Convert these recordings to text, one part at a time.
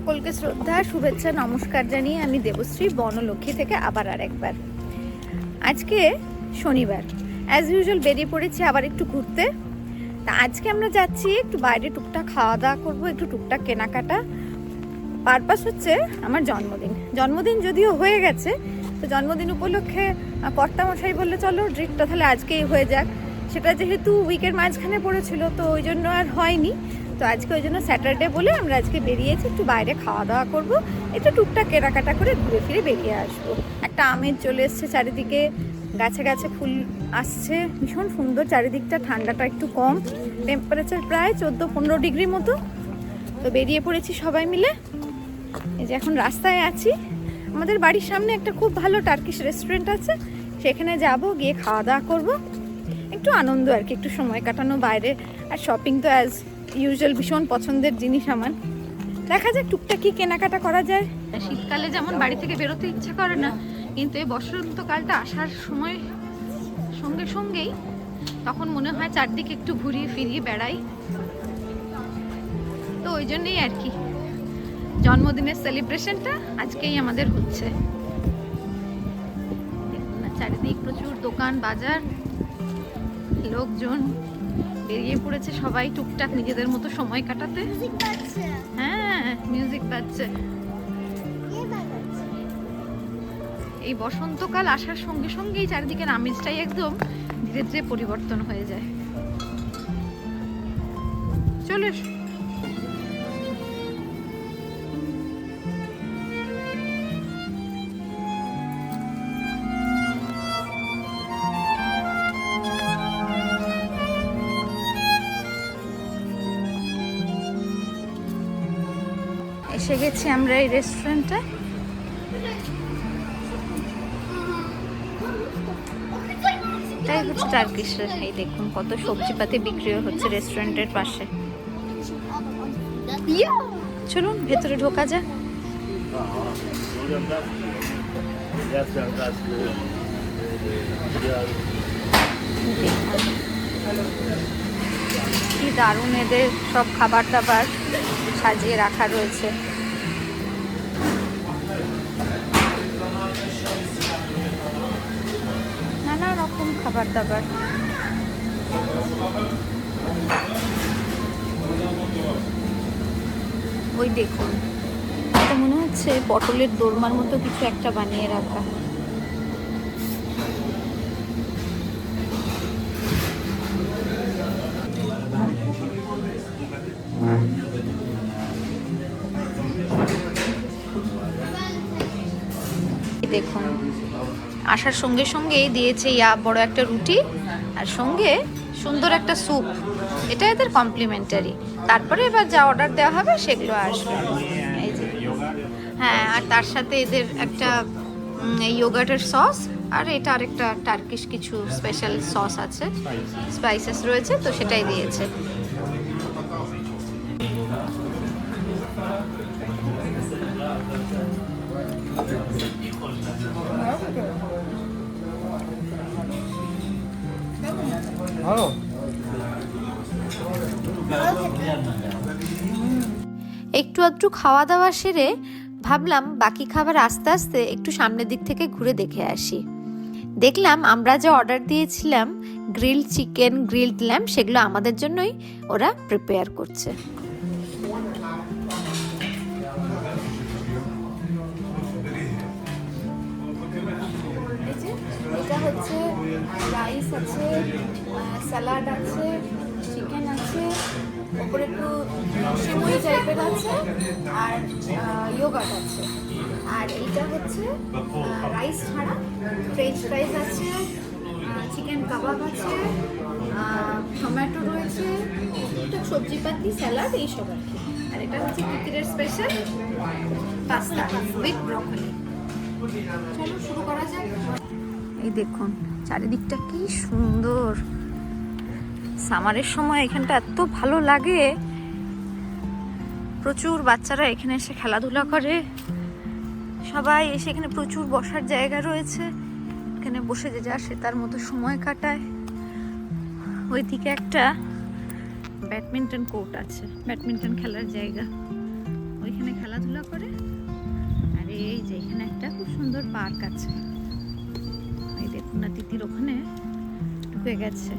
সকলকে শ্রদ্ধা, শুভেচ্ছা, নমস্কার জানিয়ে আমি দেবশ্রী বনলক্ষ্মী থেকে আবার আরেকবার। আজকে শনিবার, অ্যাজ ইউজুয়াল বেরিয়ে পড়েছি আবার একটু ঘুরতে। তা আজকে আমরা যাচ্ছি একটু বাইরে, টুকটাক খাওয়া দাওয়া করবো, একটু টুকটাক কেনাকাটা। পারপাস হচ্ছে আমার জন্মদিন যদিও হয়ে গেছে, তো জন্মদিন উপলক্ষে কর্তামশাই বললে চলো ট্রিটটা তাহলে আজকেই হয়ে যাক। সেটা যেহেতু উইকের মাঝখানে পড়েছিল তো ওই জন্য আর হয়নি। তো আজকে ওই জন্য স্যাটারডে বলে আমরা আজকে বেরিয়েছি একটু বাইরে খাওয়া দাওয়া করবো, একটু টুকটাক কেনাকাটা করে ঘুরে ফিরে বেরিয়ে আসবো। একটা আমেজ চলে এসছে চারিদিকে, গাছে গাছে ফুল আসছে, ভীষণ সুন্দর চারিদিকটা, ঠান্ডাটা একটু কম, টেম্পারেচার প্রায় 14-15 ডিগ্রি মতো। তো বেরিয়ে পড়েছি সবাই মিলে। এই যে এখন রাস্তায় আছি, আমাদের বাড়ির সামনে একটা খুব ভালো টার্কিশ রেস্টুরেন্ট আছে, সেখানে যাব, গিয়ে খাওয়া দাওয়া করবো, একটু আনন্দ আর কি, একটু সময় কাটানো বাইরে। আর শপিং তো অ্যাজ ইউজুয়াল ভীষণ পছন্দের জিনিস আমার। দেখা যাক টুকটাক কি কেনাকাটা করা যায়। শীতকালে যেমন বাড়ি থেকে বেরোতে ইচ্ছা করে না, কিন্তু এই বসন্তকালটা আসার সময় সঙ্গে সঙ্গেই তখন মনে হয় চারদিকে একটু ঘুরিয়ে ফিরিয়ে বেড়াই। তো ওই জন্যই আর কি জন্মদিনের সেলিব্রেশনটা আজকেই আমাদের হচ্ছে। চারিদিক প্রচুর দোকান বাজার, লোকজন বেরিয়ে পড়েছে সবাই টুকটাক নিজেদের মতো সময় কাটাতে। হ্যাঁ, মিউজিক বাজছে। এই বসন্তকাল আসার সঙ্গে সঙ্গেই চারিদিকের আমেজটাই একদম ধীরে ধীরে পরিবর্তন হয়ে যায়। চলে এসে গেছি আমরা এই রেস্টুরেন্টে। এটাই হচ্ছে টার্কিশ। এই দেখুন কত সবজিপাতি বিক্রিও হচ্ছে রেস্টুরেন্টের পাশে। চলুন ভেতরে ঢোকা যাক। কি দারুণ এদের সব খাবার দাবার সাজিয়ে রাখা রয়েছে। নানা রকম খাবার দাবার। ওই দেখুন, এটা মনে হচ্ছে পটলের দোরমার মতো কিছু একটা বানিয়ে রাখা। দেখুন আসার সঙ্গে সঙ্গেই দিয়েছে বড় একটা রুটি আর সঙ্গে সুন্দর একটা স্যুপ। এটা এদের কমপ্লিমেন্টারি। তারপরে এবার যা অর্ডার দেওয়া হবে সেগুলো আসবে। এই যে হ্যাঁ, আর তার সাথে এদের একটা ইয়োগার্টের সস, আর এটা আরেকটা টার্কিশ কিছু স্পেশাল সস আছে, স্পাইসেস রয়েছে, তো সেটাই দিয়েছে। একটু আধটু খাওয়া দাওয়া সেরে ভাবলাম বাকি খাবার আস্তে আস্তে একটু সামনের দিক থেকে ঘুরে দেখে আসি। দেখলাম আমরা যে অর্ডার দিয়েছিলাম গ্রিলড চিকেন, গ্রিলড ল্যাম্ব, সেগুলো আমাদের জন্যই ওরা প্রিপেয়ার করছে। এটা হচ্ছে রাইস আছে, স্যালাড আছে, চিকেন আছে, ওপরে একটু সিমুই টাইপের আছে, আর ইয়োগার্ট আছে। আর এইটা হচ্ছে রাইস ছাড়া ফ্রেঞ্চ ফ্রাইজ আছে, চিকেন কাবাব আছে, টমেটো রয়েছে, সবজিপাতি, স্যালাড, এইসব আর কি। আর এটা হচ্ছে কিকিরের স্পেশাল পাস্তা উইথ ব্রকলি। চলো শুরু করা যাক। এই দেখুন চারিদিকটা কি সুন্দর। সামারের সময় এখানটা এত ভালো লাগে, প্রচুর বাচ্চারা এখানে এসে খেলাধুলা করে, সবাই এসে এখানে প্রচুর বসার জায়গা রয়েছে, এখানে বসে যে যা সে তার মতো সময় কাটায়। ওইদিকে একটা ব্যাডমিন্টন কোর্ট আছে, ব্যাডমিন্টন খেলার জায়গা, ওইখানে খেলাধুলা সুন্দর পার্ক আছে। এই দেখুন না, তিতির ওখানে ঢুকে গেছে।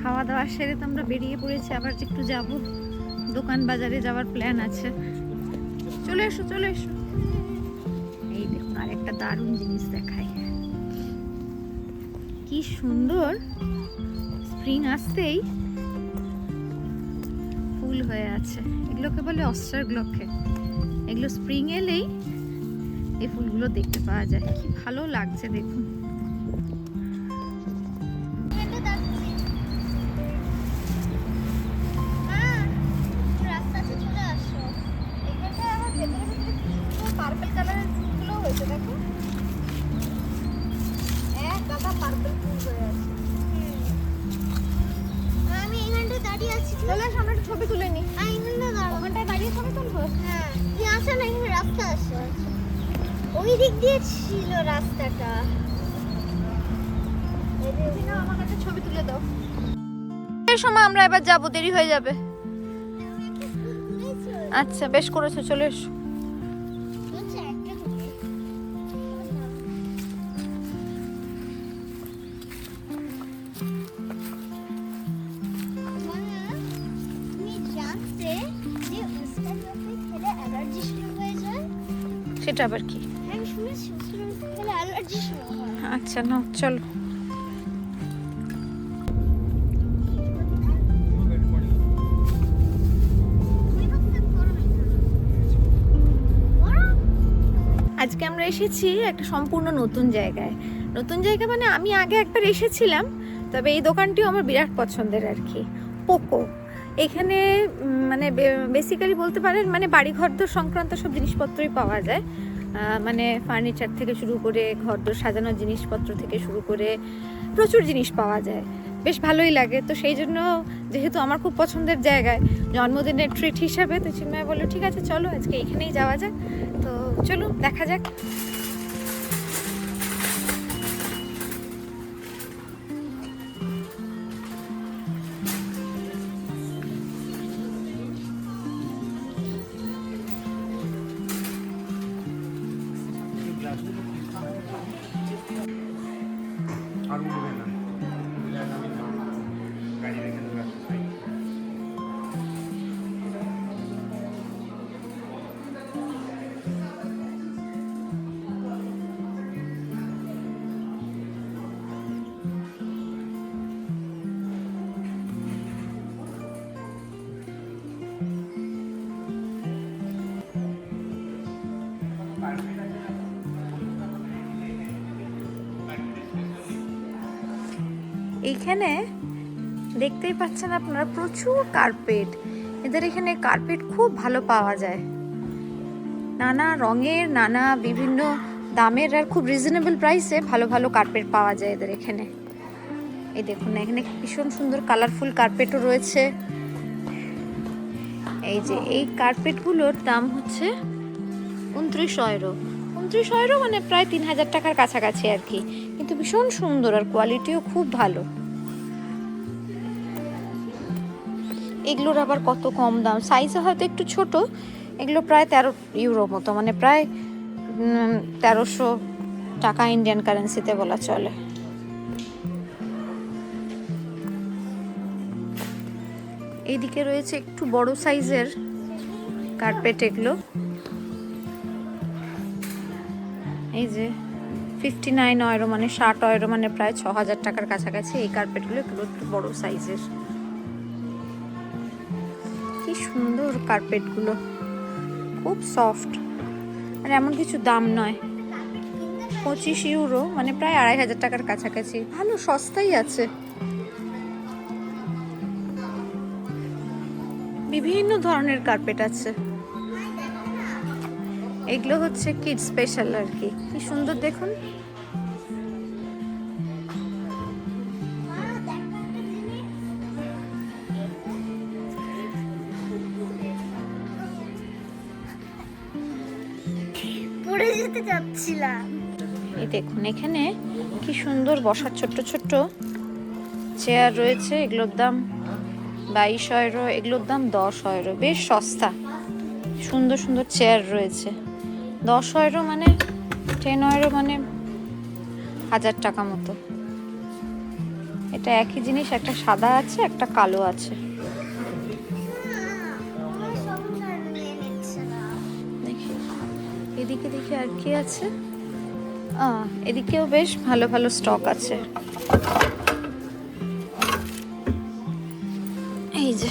খাওয়া দাওয়া সেরে তো আমরা বেরিয়ে পড়েছি, আবার একটু যাব, দোকান বাজারে যাওয়ার প্ল্যান আছে। চলে এসো চলে এসো। এই দেখুন আর একটা দারুণ জিনিস দেখাই, কি সুন্দর স্প্রিং আসতেই ফুল হয়ে আছে। এগুলোকে বলে অস্টার গ্লকে। এগুলো স্প্রিং এলেই এই ফুলগুলো দেখতে পাওয়া যায়। কি ভালো লাগছে দেখুন। পার্পল কালারের ফুলগুলো হয়েছে দেখো, এক গাদা পার্পল ফুল হয়ে আছে। আমি এখানটা দাঁড়িয়ে আছি। চলে এসো, আমরা একটা ছবি তুলে নিই। ওখানটায় দাঁড়িয়ে ছবি তুলবো। হ্যাঁ, তুই আসো না, এখানে রাস্তা আছে। ওই দিক দিয়ে ছিল রাস্তাটা। আমার কাছে ছবি তুলে দাও। এই সময় আমরা এবার যাবো, দেরি হয়ে যাবে। আচ্ছা বেশ করেছো, চলে এসো। সেটা আবার কি? আচ্ছা না, চলো। আজকে আমরা এসেছি একটা সম্পূর্ণ নতুন জায়গায়। নতুন জায়গা মানে আমি আগে একবার এসেছিলাম, তবে এই দোকানটিও আমার বিরাট পছন্দের আর কি। পোকো এখানে মানে বেসিক্যালি বলতে পারেন মানে বাড়িঘরদোর সংক্রান্ত সব জিনিসপত্রই পাওয়া যায়। মানে ফার্নিচার থেকে শুরু করে ঘরদোর সাজানোর জিনিসপত্র থেকে শুরু করে প্রচুর জিনিস পাওয়া যায়, বেশ ভালোই লাগে। তো সেই জন্য যেহেতু আমার খুব পছন্দের জায়গায় জন্মদিনের ট্রিট হিসাবে, তো চিন্ময় বললো ঠিক আছে চলো আজকে এখানেই যাওয়া যাক। তো চলো দেখা যাক। এইখানে দেখতেই পাচ্ছেন আপনারা প্রচুর কার্পেট। এদের এখানে কার্পেট খুব ভালো পাওয়া যায়, নানা রঙের, নানা বিভিন্ন দামের, আর খুব রিজনেবল প্রাইসে ভালো ভালো কার্পেট পাওয়া যায় এদের এখানে। এই দেখুন না, এখানে ভীষণ সুন্দর কালারফুল কার্পেটও রয়েছে। এই যে এই কার্পেটগুলোর দাম হচ্ছে 29 ইউরো। 29 ইউরো মানে প্রায় 3000 টাকার কাছাকাছি আর কি, কিন্তু ভীষণ সুন্দর আর কোয়ালিটিও খুব ভালো। এগুলোর আবার কত কম দাম, সাইজে হয়তো একটু ছোট। এগুলো প্রায় 13 ইউরো মতো, মানে প্রায় 1300 টাকা ইন্ডিয়ান কারেন্সিতে বলা চলে। এইদিকে রয়েছে একটু বড় সাইজের কার্পেট। এগুলো এই যে 59 ইউরো মানে 60 ইউরো মানে প্রায় 6000 টাকার কাছাকাছি এই কার্পেটগুলো। এগুলো একটু বড় সাইজের। কি সুন্দর কার্পেটগুলো, খুব সফট, আর এমন কিছু দাম নয়। 25 ইউরো মানে প্রায় 2500 টাকার কাছাকাছি, ভালো সস্তাই আছে। বিভিন্ন ধরনের কার্পেট আছে। এগুলো হচ্ছে কিড স্পেশাল আর কি। কি সুন্দর দেখুন। পড়ে যেতে যাচ্ছিলাম। এই দেখুন এখানে কি সুন্দর বসার ছোট্ট ছোট্ট চেয়ার রয়েছে। এগুলোর দাম 22 ইউরো, এগুলোর দাম 10 ইউরো, বেশ সস্তা। সুন্দর সুন্দর চেয়ার রয়েছে। 10 ইউরো মানে €10 মানে 1000 টাকা মতো। এটা একই জিনিস, একটা সাদা আছে একটা কালো আছে। দেখি এদিকে দেখি আর কি আছে। এদিকেও বেশ ভালো ভালো স্টক আছে। এই যে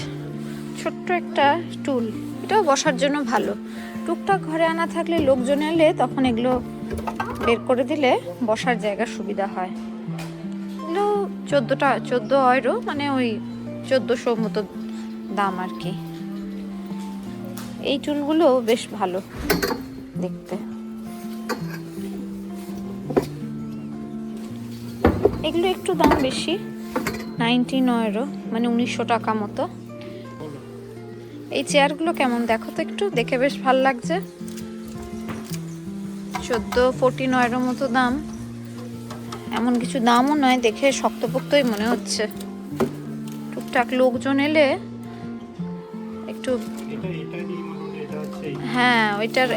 ছোট্ট একটা টুল, এটাও বসার জন্য ভালো। টুকটাক ঘরে আনা থাকলে, লোকজন এলে তখন এগুলো বের করে দিলে বসার জায়গা সুবিধা হয়। এগুলো €14 মানে ওই 1400 মতো দাম আর কি। এই টুলগুলো বেশ ভালো দেখতে। এগুলো একটু দাম বেশি, €19 মানে 1900 টাকা মতো। এই চেয়ারগুলো কেমন দেখো তো একটু, দেখে বেশ ভালো লাগছে। €14 মতো দাম। এমন কিছু দামও নয়, দেখে শক্তপোক্তই মনে হচ্ছে। টুকটাক লোকজন এলে একটু, হ্যাঁ ওইটার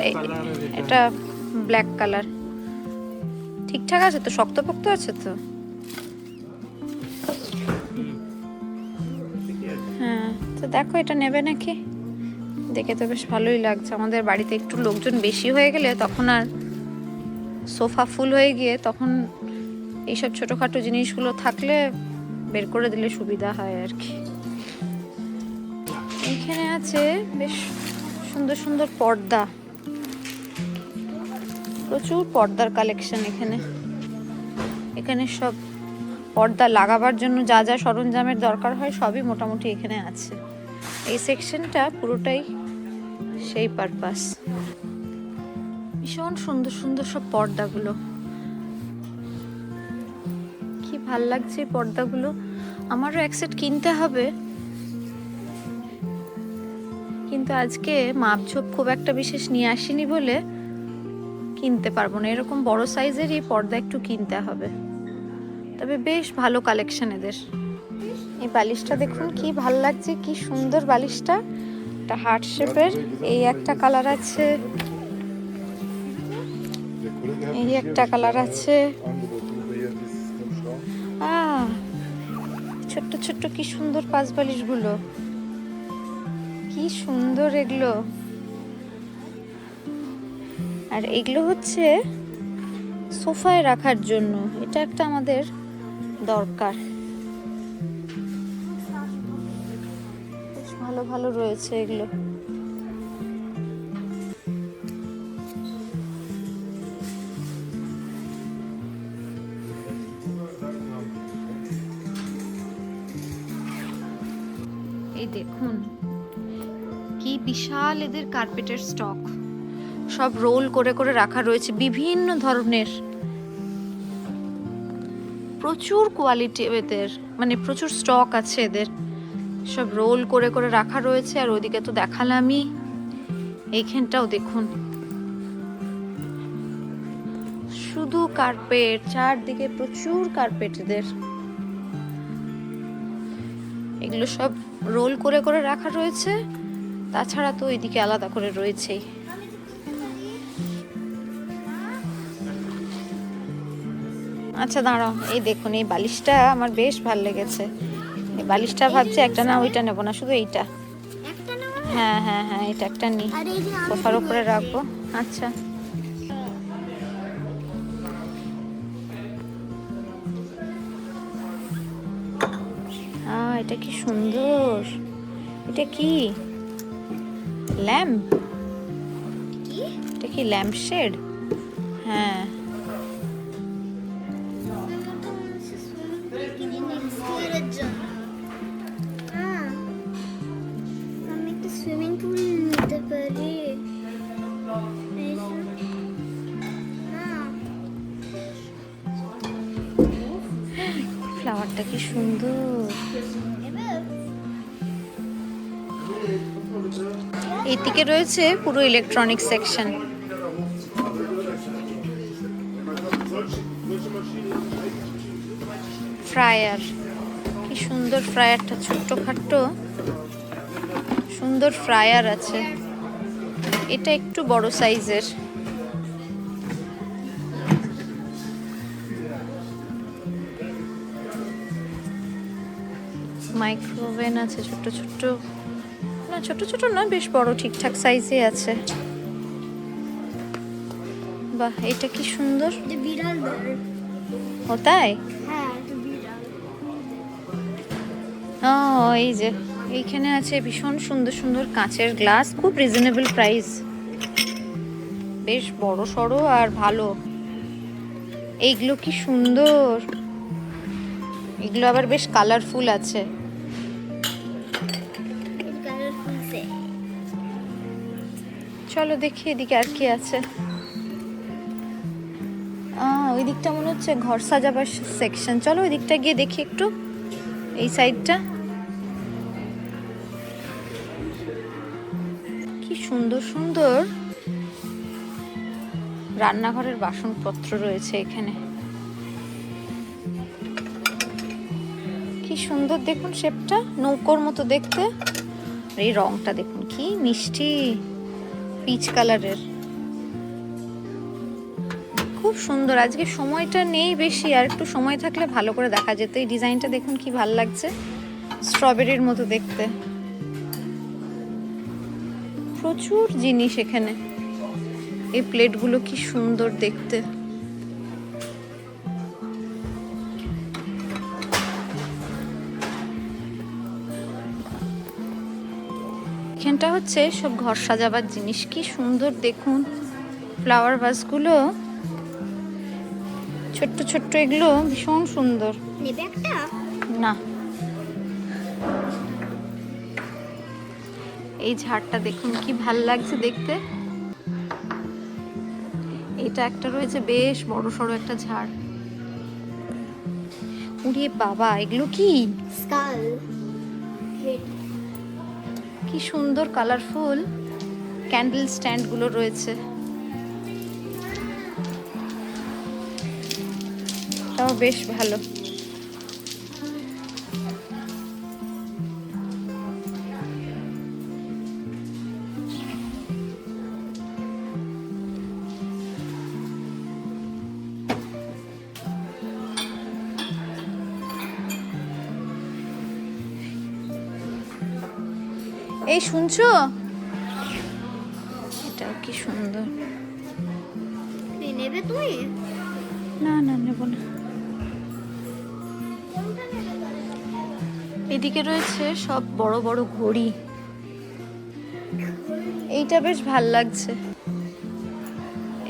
এটা ব্ল্যাক কালার, ঠিকঠাক আছে তো, শক্তপোক্ত আছে তো। হ্যাঁ তো দেখো এটা নেবে নাকি, দেখে তো বেশ ভালোই লাগছে। আমাদের বাড়িতে একটু লোকজন বেশি হয়ে গেলে তখন আর সোফা ফুল হয়ে গিয়ে তখন এইসব ছোটোখাটো জিনিসগুলো থাকলে বের করে দিলে সুবিধা হয় আর কি। এইখানে আছে বেশ সুন্দর সুন্দর পর্দা, প্রচুর পর্দার কালেকশন এখানে। এখানে সব পর্দা লাগাবার জন্য যা যা সরঞ্জামের দরকার হয় সবই মোটামুটি এখানে আছে। এই সেকশনটা পুরোটাই সেই পারপাস। ভীষণ সুন্দর সুন্দর সব পর্দাগুলো, কি ভাল লাগছে এই পর্দাগুলো। আমারও এক সেট কিনতে হবে, কিন্তু আজকে মাপঝোপ খুব একটা বিশেষ নিয়ে আসিনি বলে কিনতে পারবো না। এরকম বড় সাইজেরই পর্দা একটু কিনতে হবে। তবে বেশ ভালো কালেকশন এদের। এই বালিশটা দেখুন কি ভাল লাগছে, কি সুন্দর বালিশটা। একটা হার্ট শেপের, এই একটা কালার আছে, এই একটা কালার আছে। ছোট্ট ছোট্ট কি সুন্দর পাঁচ বালিশগুলো, কি সুন্দর এগুলো। আর এগুলো হচ্ছে সোফায় রাখার জন্য, এটা একটা আমাদের দরকার। বেশ ভালো ভালো রয়েছে এগুলো। এই দেখুন কি বিশাল এদের কার্পেটের স্টক, সব রোল করে করে রাখা রয়েছে বিভিন্ন ধরনের। প্রচুর কোয়ালিটি এদের, মানে প্রচুর স্টক আছে এদের, সব রোল করে করে রাখা রয়েছে। আর ওইদিকে তো দেখালামই, এইখানটাও দেখুন শুধু কার্পেট, চারদিকে প্রচুর কার্পেট এদের। এগুলো সব রোল করে করে রাখা রয়েছে, তাছাড়া তো ওইদিকে আলাদা করে রয়েছেই। আচ্ছা দাঁড়াও, এই দেখুন এই বালিশটা আমার বেশ ভালো লেগেছে। এই বালিশটা ভাবছি একটা না ওইটা নেবো না, শুধু এইটা। হ্যাঁ হ্যাঁ হ্যাঁ, এটা একটা নিই, সোফার উপরে রাখবো। আচ্ছা এটা কি সুন্দর, এটা কি ল্যাম্প, এটা কি ল্যাম্প শেড? হ্যাঁ সুইমিং পুল নিতে পারি। ফ্লাওয়ারটা কি সুন্দর। এদিকে রয়েছে পুরো ইলেকট্রনিক সেকশন। ফ্রায়ার, কি সুন্দর ফ্রায়ারটা, ছোট্টখাট্ট সুন্দর ফ্রায়ার আছে। এটা একটু বড় সাইজের। মাইক্রোওভেন আছে, ছোট ছোট, না ছোট ছোট নয়, বেশ বড় ঠিকঠাক সাইজে আছে। বাহ, এটা কি সুন্দর। যে বিড়াল ধর। ও তাই? হ্যাঁ, এটা বিড়াল। ও, এই যে এইখানে আছে ভীষণ সুন্দর সুন্দর কাঁচের গ্লাস, খুব রিজনেবল প্রাইস, বেশ বড় সড়ো আর ভালো। এইগুলো কি সুন্দর, এগুলো আবার বেশ কালারফুল আছে। এটা কালারফুল সে। চলো দেখি এদিকে আর কি আছে। ওই দিকটা মনে হচ্ছে ঘর সাজাবার সেকশন, চলো ওই দিকটা গিয়ে দেখি একটু, এই সাইডটা। কি সুন্দর সুন্দর রান্নাঘরের বাসনপত্র রয়েছে এখানে, কি সুন্দর দেখুন শেপটা, নৌকোর মতো দেখতে। এই রংটা দেখুন কি মিষ্টি, পিচ কালারের, খুব সুন্দর। আজকে সময়টা নেই বেশি, আর একটু সময় থাকলে ভালো করে দেখা যেত। এই ডিজাইনটা দেখুন কি ভালো লাগছে, স্ট্রবেরির মতো দেখতে। প্রচুর জিনিস এখানে, এই প্লেটগুলো কি সুন্দর দেখতে। এখানটা হচ্ছে সব ঘর সাজাবার জিনিস, কি সুন্দর দেখুন। ফ্লাওয়ার ভাসগুলো ছোট্ট ছোট্ট, এগুলো ভীষণ সুন্দর। নেবে একটা? না, এই ঝাড়টা দেখুন কি ভাল লাগছে দেখতে। এটা একটা রয়েছে বেশ বড় সড়ো একটা ঝাড়। উড়িয়ে বাবা, এগুলো কি? Skull head. কি সুন্দর কালারফুল ক্যান্ডেল স্ট্যান্ড গুলো রয়েছে, তাও বেশ ভালো। এই শুনছো, এটাও কি সুন্দর। নেবে তুমি? না না, নেব না। এদিকে রয়েছে সব বড় বড় ঘড়ি, এইটা বেশ ভাল লাগছে।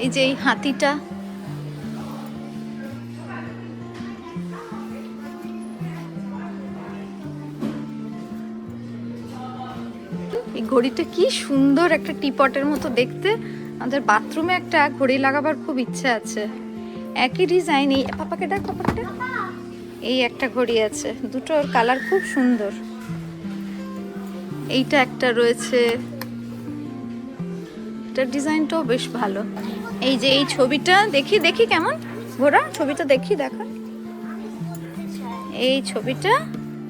এই যে এই হাতিটা, এই ঘড়িটা কি সুন্দর, একটা টিপটের মতো দেখতে। আমাদের বাথরুমে একটা ঘড়ি লাগাবার খুব ইচ্ছে আছে, একই ডিজাইন। এই পাপাকে ডাক, পাপাকে ডাক। এই একটা ঘড়ি আছে, দুটোর কালার খুব সুন্দর। এইটা একটা রয়েছে, এটার ডিজাইনটাও বেশ ভালো। এই যে এই ছবিটা দেখি দেখি কেমন, ঘোড়া ছবিটা দেখি, দেখা। এই ছবিটা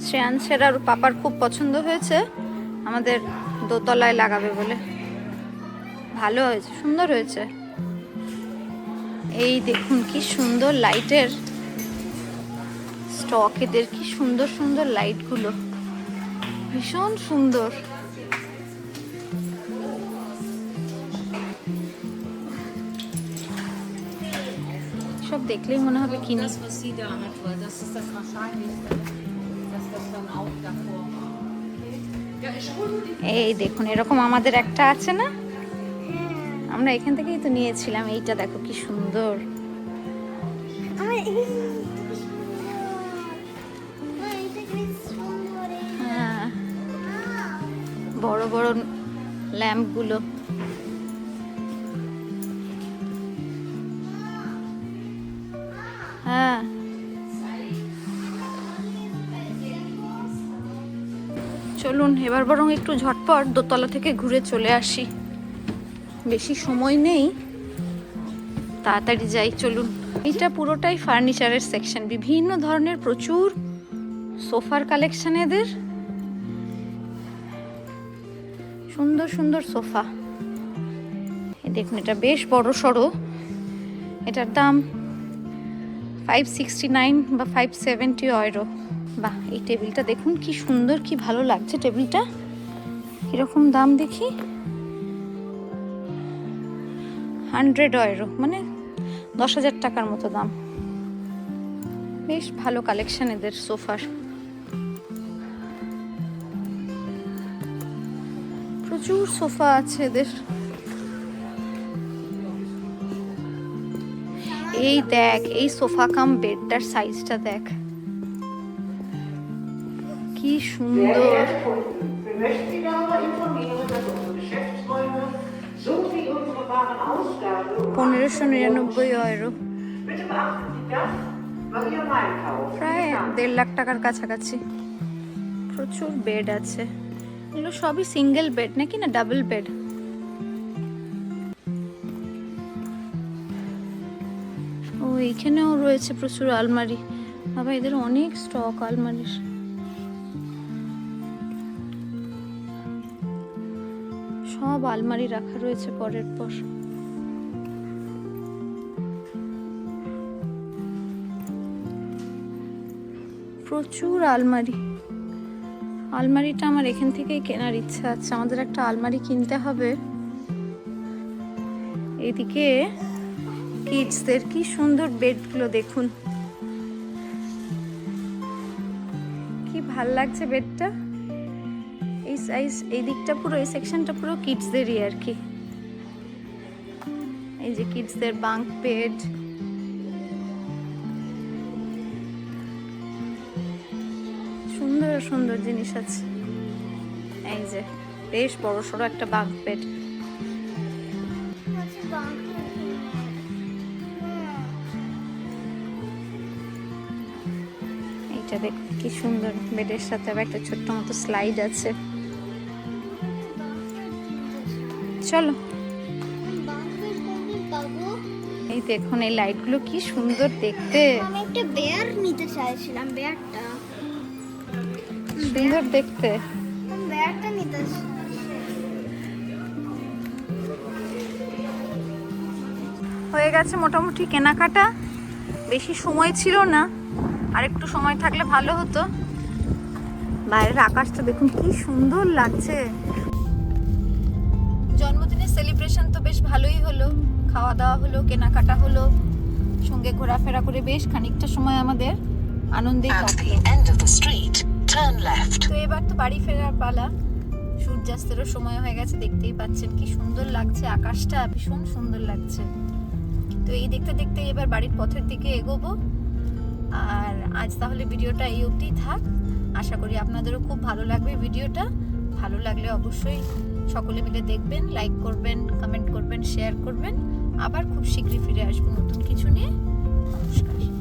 শ্রেয়াংশের আর পাপার খুব পছন্দ হয়েছে, আমাদের দোতলায় লাগাবে বলে। ভালো হয়েছে, সুন্দর হয়েছে। এই দেখুন কি সুন্দর লাইটের স্টক, এদের কি সুন্দর সুন্দর লাইটগুলো, ভীষণ সুন্দর। সব দেখলেই মনে হবে কিনি। Das, was sie da hat, weil das ist das Wahrscheinlichste, dass das dann auch davor war. Ja, ich hole die. এই দেখুন এরকম আমাদের একটা আছে না, আমরা এখান থেকেই তো নিয়েছিলাম। এইটা দেখো কি সুন্দর, হ্যাঁ, বড় বড় ল্যাম্পগুলো। হ্যাঁ, চলুন এবার বরং একটু ঝটপট দোতলা থেকে ঘুরে চলে আসি, বেশি সময় নেই, তাড়াতাড়ি যাই চলুন। এটা পুরোটাই ফার্নিচারের সেকশন, বিভিন্ন ধরনের প্রচুর সোফার কালেকশন এদের, সুন্দর সুন্দর সোফা। দেখুন এটা বেশ বড় সড়ো, এটার দাম 569 বা 570 ইউরো। বাহ, এই টেবিলটা দেখুন কি সুন্দর, কি ভালো লাগছে টেবিলটা। কিরকম দাম দেখি, 100 ইউরো, মানে 10,000 টাকার মতো দাম। বেশ ভালো কালেকশন এদের সোফার, প্রচুর সোফা আছে এদের। এই দেখ, এই সোফা কাম বেডটার সাইজটা দেখ, কি সুন্দর। Wir möchten Sie darüber informieren, dass unsere Geschäftsräume sowie unsere Warenausgabe 1599 euro, Bitte beachten Sie das bei Ihrem Einkauf. প্রায় 1.5 লাখ টাকার কাছাকাছি। প্রচুর বেড আছে, এগুলো সবই সিঙ্গেল বেড নাকি না ডাবল বেড? ও এইখানেও রয়েছে প্রচুর আলমারি। বাবা, এদের অনেক স্টক আলমারির। সব আলমারি রাখা রয়েছে পরের পর। প্রচুর আলমারি। আলমারিটা আমার এখান থেকেই কেনার ইচ্ছা আছে, আমাদের একটা আলমারি কিনতে হবে। এদিকে কিডসদের কি সুন্দর বেডগুলো দেখুন, কি ভাল লাগছে বেডটা। এই সাইজ, এই দিকটা পুরো, এই সেকশনটা পুরো কিডসদেরই আর কি। এই যে কিডসদের বাঙ্ক বেড, সুন্দর সুন্দর জিনিস আছে। এই যে বেশ বড় সড়ো একটা বাঙ্ক বেড। এইটা দেখ কি সুন্দর, বেডের সাথে আবার একটা ছোট্ট মতো স্লাইড আছে। চলো, এই দেখুন এই লাইটগুলো কি সুন্দর দেখতে, আমি একটা বেয়ার নিতে চাইছিলাম, বেয়ারটা সুন্দর দেখতে। বেয়ারটা নিতে হয়ে গেছে মোটামুটি কেনাকাটা, বেশি সময় ছিল না, আর একটু সময় থাকলে ভালো হতো। বাইরের আকাশটা দেখুন কি সুন্দর লাগছে। জন্মদিনের সেলিব্রেশন তো বেশ ভালোই হলো, খাওয়া দাওয়া হলো, কেনাকাটা হলো, সঙ্গে ঘোরাফেরা করে বেশ খানিকটা সময় আমাদের আনন্দে কাটলো। তো এবার তো বাড়ি ফেরার পালা, সূর্যাস্তেরও সময় হয়ে গেছে, দেখতেই পাচ্ছেন কি সুন্দর লাগছে, আকাশটা ভীষণ সুন্দর লাগছে। তো এই দেখতে দেখতে এবার বাড়ির পথের দিকে এগোবো। আর আজ তাহলে ভিডিওটা এই অবধিই থাক। আশা করি আপনাদেরও খুব ভালো লাগবে ভিডিওটা। ভালো লাগলে অবশ্যই সকলে মিলে দেখবেন, লাইক করবেন, কমেন্ট করবেন, শেয়ার করবেন। আবার খুব শীঘ্রই ফিরে আসবো নতুন কিছু নিয়ে। নমস্কার।